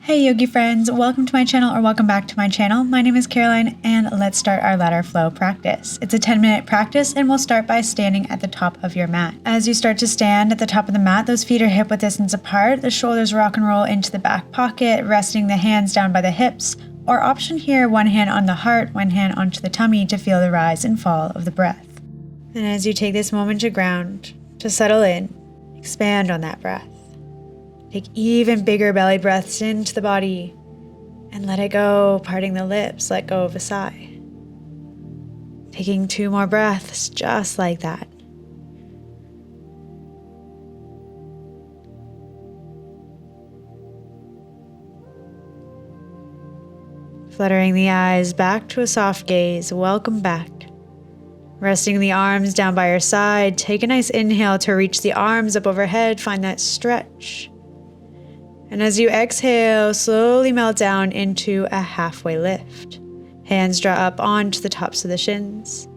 Hey yogi friends, welcome to my channel or welcome back to my channel. My name is Caroline and let's start our ladder flow practice. It's a 10-minute practice and we'll start by standing at the top of your mat. As you start to stand at the top of the mat, those feet are hip-width distance apart, the shoulders rock and roll into the back pocket, resting the hands down by the hips, or option here, one hand on the heart, one hand onto the tummy to feel the rise and fall of the breath. And as you take this moment to ground, to settle in, expand on that breath. Take even bigger belly breaths into the body and let it go, parting the lips, let go of a sigh. Taking 2 more breaths just like that. Fluttering the eyes back to a soft gaze, welcome back. Resting the arms down by your side, take a nice inhale to reach the arms up overhead, find that stretch. And as you exhale, slowly melt down into a halfway lift. Hands draw up onto the tops of the shins.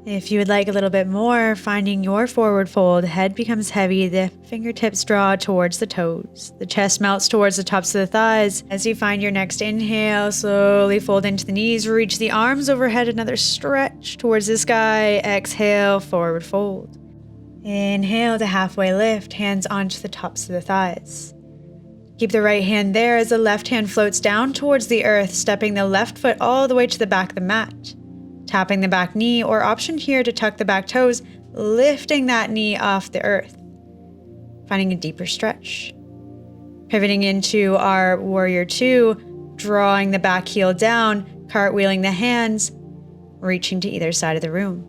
If you would like a little bit more, finding your forward fold, head becomes heavy, the fingertips draw towards the toes. The chest melts towards the tops of the thighs. As you find your next inhale, slowly fold into the knees, reach the arms overhead, another stretch towards the sky. Exhale, forward fold. Inhale to halfway lift, hands onto the tops of the thighs. Keep the right hand there as the left hand floats down towards the earth, stepping the left foot all the way to the back of the mat. Tapping the back knee, or option here to tuck the back toes, lifting that knee off the earth. Finding a deeper stretch. Pivoting into our warrior 2, drawing the back heel down, cartwheeling the hands, reaching to either side of the room.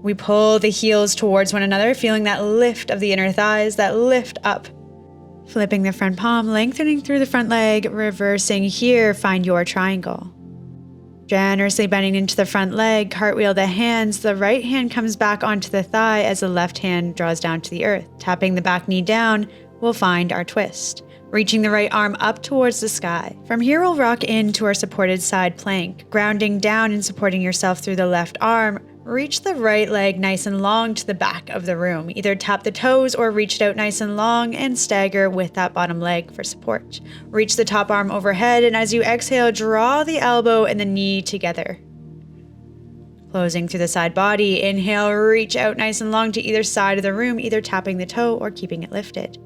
We pull the heels towards one another, feeling that lift of the inner thighs, that lift up. Flipping the front palm, lengthening through the front leg, reversing here, find your triangle. Generously bending into the front leg, cartwheel the hands, the right hand comes back onto the thigh as the left hand draws down to the earth. Tapping the back knee down, we'll find our twist. Reaching the right arm up towards the sky. From here, we'll rock into our supported side plank, grounding down and supporting yourself through the left arm. Reach the right leg nice and long to the back of the room. Either tap the toes or reach it out nice and long and stagger with that bottom leg for support. Reach the top arm overhead, and as you exhale, draw the elbow and the knee together. Closing through the side body, inhale, reach out nice and long to either side of the room, either tapping the toe or keeping it lifted.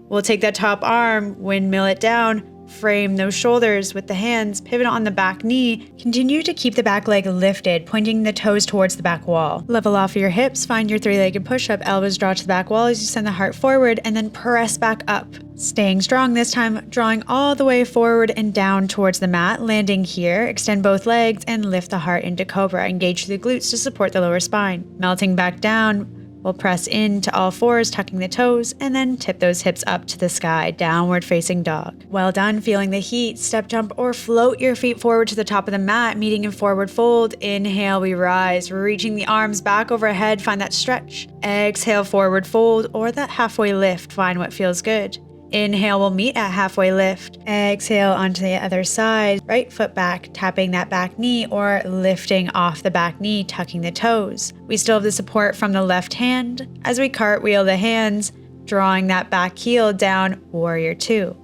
We'll take that top arm, windmill it down, frame those shoulders with the hands, pivot on the back knee, continue to keep the back leg lifted, pointing the toes towards the back wall. Level off your hips, find your 3-legged push-up, elbows draw to the back wall as you send the heart forward, and then press back up. Staying strong this time, drawing all the way forward and down towards the mat, landing here, extend both legs and lift the heart into cobra, engage through the glutes to support the lower spine. Melting back down, we'll press into all fours, tucking the toes, and then tip those hips up to the sky, downward facing dog. Well done, feeling the heat. Step, jump, or float your feet forward to the top of the mat, meeting in forward fold. Inhale, we rise, reaching the arms back overhead, find that stretch. Exhale, forward fold, or that halfway lift, find what feels good. Inhale, we'll meet at halfway lift. Exhale onto the other side. Right foot back, tapping that back knee or lifting off the back knee, tucking the toes. We still have the support from the left hand as we cartwheel the hands, drawing that back heel down, warrior 2.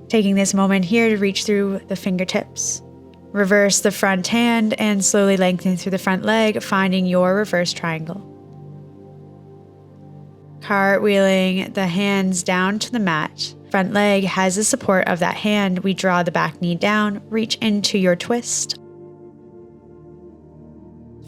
Taking this moment here to reach through the fingertips. Reverse the front hand and slowly lengthen through the front leg, finding your reverse triangle. Cartwheeling the hands down to the mat. Front leg has the support of that hand. We draw the back knee down, reach into your twist.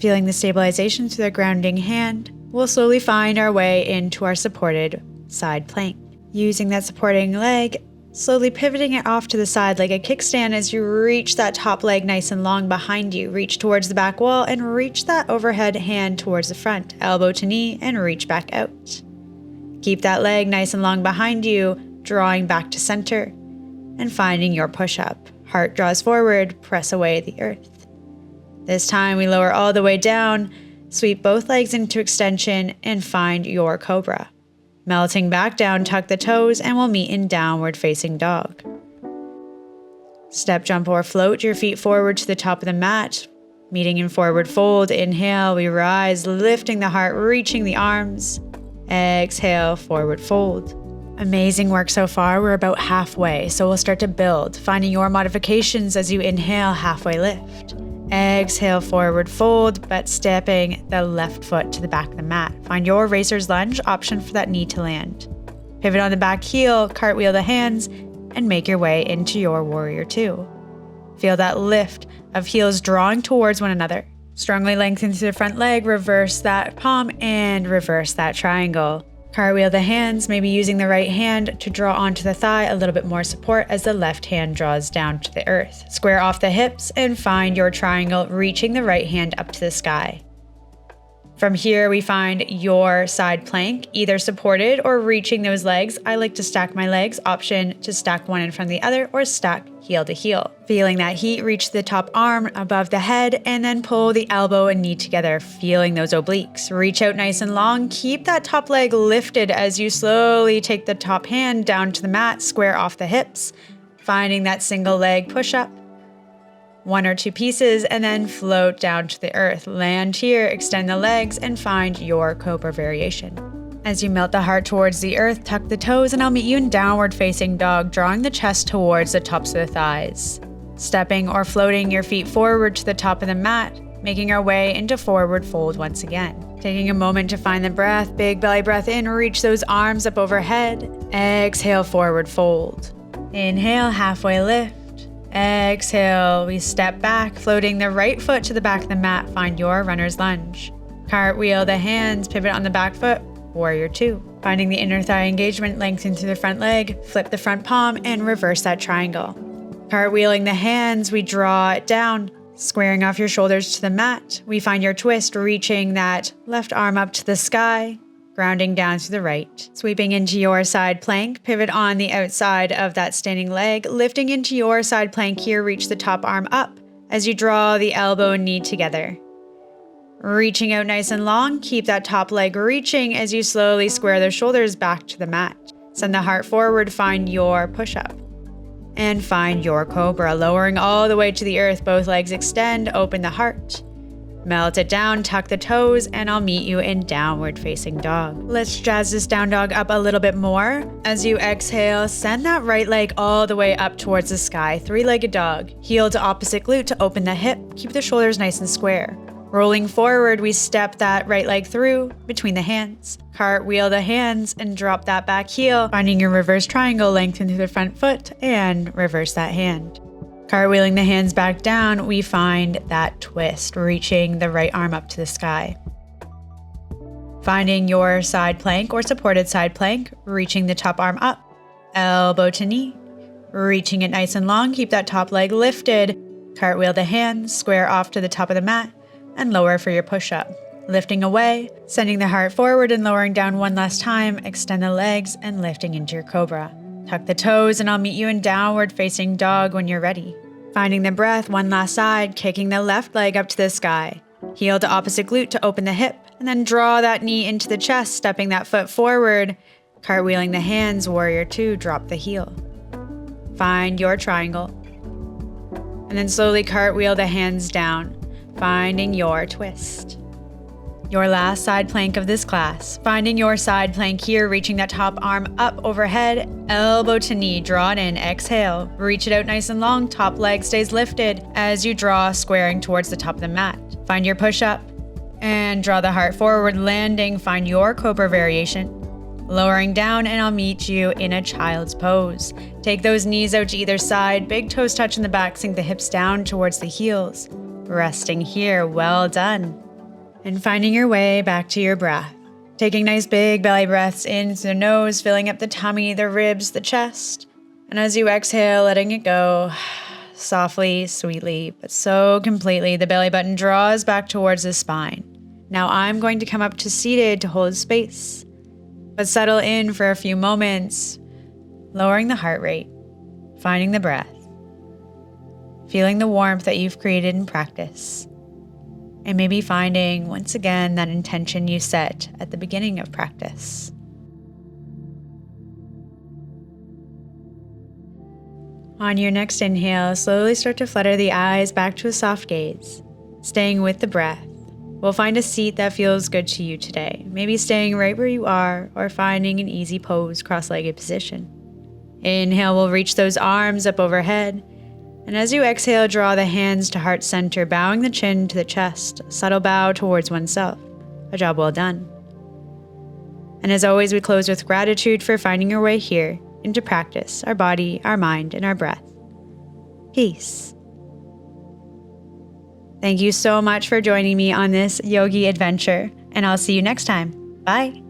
Feeling the stabilization through the grounding hand, we'll slowly find our way into our supported side plank. Using that supporting leg, slowly pivoting it off to the side like a kickstand as you reach that top leg nice and long behind you. Reach towards the back wall and reach that overhead hand towards the front, elbow to knee, and reach back out. Keep that leg nice and long behind you, drawing back to center and finding your push-up. Heart draws forward, press away the earth. This time we lower all the way down, sweep both legs into extension and find your cobra. Melting back down, tuck the toes, and we'll meet in downward facing dog. Step, jump, or float your feet forward to the top of the mat, meeting in forward fold. Inhale, we rise, lifting the heart, reaching the arms. Exhale, forward fold. Amazing work so far. We're about halfway, so we'll start to build, finding your modifications as you inhale, halfway lift. Exhale, forward fold, but stepping the left foot to the back of the mat. Find your racer's lunge, option for that knee to land. Pivot on the back heel, cartwheel the hands, and make your way into your warrior two. Feel that lift of heels drawing towards one another. Strongly lengthen through the front leg, reverse that palm, and reverse that triangle. Cartwheel the hands, maybe using the right hand to draw onto the thigh, a little bit more support as the left hand draws down to the earth. Square off the hips and find your triangle, reaching the right hand up to the sky. From here, we find your side plank, either supported or reaching those legs. I like to stack my legs, option to stack one in front of the other or stack heel to heel. Feeling that heat, reach the top arm above the head and then pull the elbow and knee together, feeling those obliques. Reach out nice and long, keep that top leg lifted as you slowly take the top hand down to the mat, square off the hips, finding that single leg push up. One or two pieces and then float down to the earth. Land here, extend the legs, and find your cobra variation. As you melt the heart towards the earth, tuck the toes, and I'll meet you in downward facing dog, drawing the chest towards the tops of the thighs. Stepping or floating your feet forward to the top of the mat, making our way into forward fold once again. Taking a moment to find the breath, big belly breath in, reach those arms up overhead. Exhale, forward fold. Inhale, halfway lift. Exhale, we step back, floating the right foot to the back of the mat, find your runner's lunge. Cartwheel the hands, pivot on the back foot, warrior two. Finding the inner thigh engagement, lengthen through the front leg, flip the front palm, and reverse that triangle. Cartwheeling the hands, we draw it down, squaring off your shoulders to the mat. We find your twist, reaching that left arm up to the sky, grounding down to the right. Sweeping into your side plank, pivot on the outside of that standing leg, lifting into your side plank here, reach the top arm up as you draw the elbow and knee together. Reaching out nice and long, keep that top leg reaching as you slowly square the shoulders back to the mat. Send the heart forward, find your push-up. And find your cobra, lowering all the way to the earth, both legs extend, open the heart. Melt it down, tuck the toes, and I'll meet you in downward facing dog. Let's jazz this down dog up a little bit more. As you exhale, send that right leg all the way up towards the sky, three-legged dog. Heel to opposite glute to open the hip, keep the shoulders nice and square. Rolling forward, we step that right leg through between the hands. Cartwheel the hands and drop that back heel, finding your reverse triangle, lengthen through the front foot, and reverse that hand. Cartwheeling the hands back down, we find that twist, reaching the right arm up to the sky. Finding your side plank or supported side plank, reaching the top arm up, elbow to knee, reaching it nice and long, keep that top leg lifted, cartwheel the hands, square off to the top of the mat, and lower for your push-up. Lifting away, sending the heart forward and lowering down one last time, extend the legs and lifting into your cobra. Tuck the toes and I'll meet you in downward facing dog when you're ready. Finding the breath, one last side, kicking the left leg up to the sky. Heel to opposite glute to open the hip, and then draw that knee into the chest, stepping that foot forward. Cartwheeling the hands, warrior two, drop the heel. Find your triangle. And then slowly cartwheel the hands down, finding your twist. Your last side plank of this class. Finding your side plank here, reaching that top arm up overhead, elbow to knee, draw it in, exhale. Reach it out nice and long, top leg stays lifted as you draw, squaring towards the top of the mat. Find your push-up and draw the heart forward, landing, find your cobra variation. Lowering down and I'll meet you in a child's pose. Take those knees out to either side, big toes touch in the back, sink the hips down towards the heels. Resting here, well done. And finding your way back to your breath. Taking nice big belly breaths in through the nose, filling up the tummy, the ribs, the chest. And as you exhale, letting it go, softly, sweetly, but so completely, the belly button draws back towards the spine. Now I'm going to come up to seated to hold space, but settle in for a few moments, lowering the heart rate, finding the breath, feeling the warmth that you've created in practice. And maybe finding, once again, that intention you set at the beginning of practice. On your next inhale, slowly start to flutter the eyes back to a soft gaze, staying with the breath, We'll find a seat that feels good to you today, maybe staying right where you are or finding an easy pose, cross-legged position. Inhale, we'll reach those arms up overhead. And as you exhale, draw the hands to heart center, bowing the chin to the chest, a subtle bow towards oneself. A job well done. And as always, we close with gratitude for finding your way here into practice, our body, our mind, and our breath. Peace. Thank you so much for joining me on this yogi adventure, and I'll see you next time. Bye.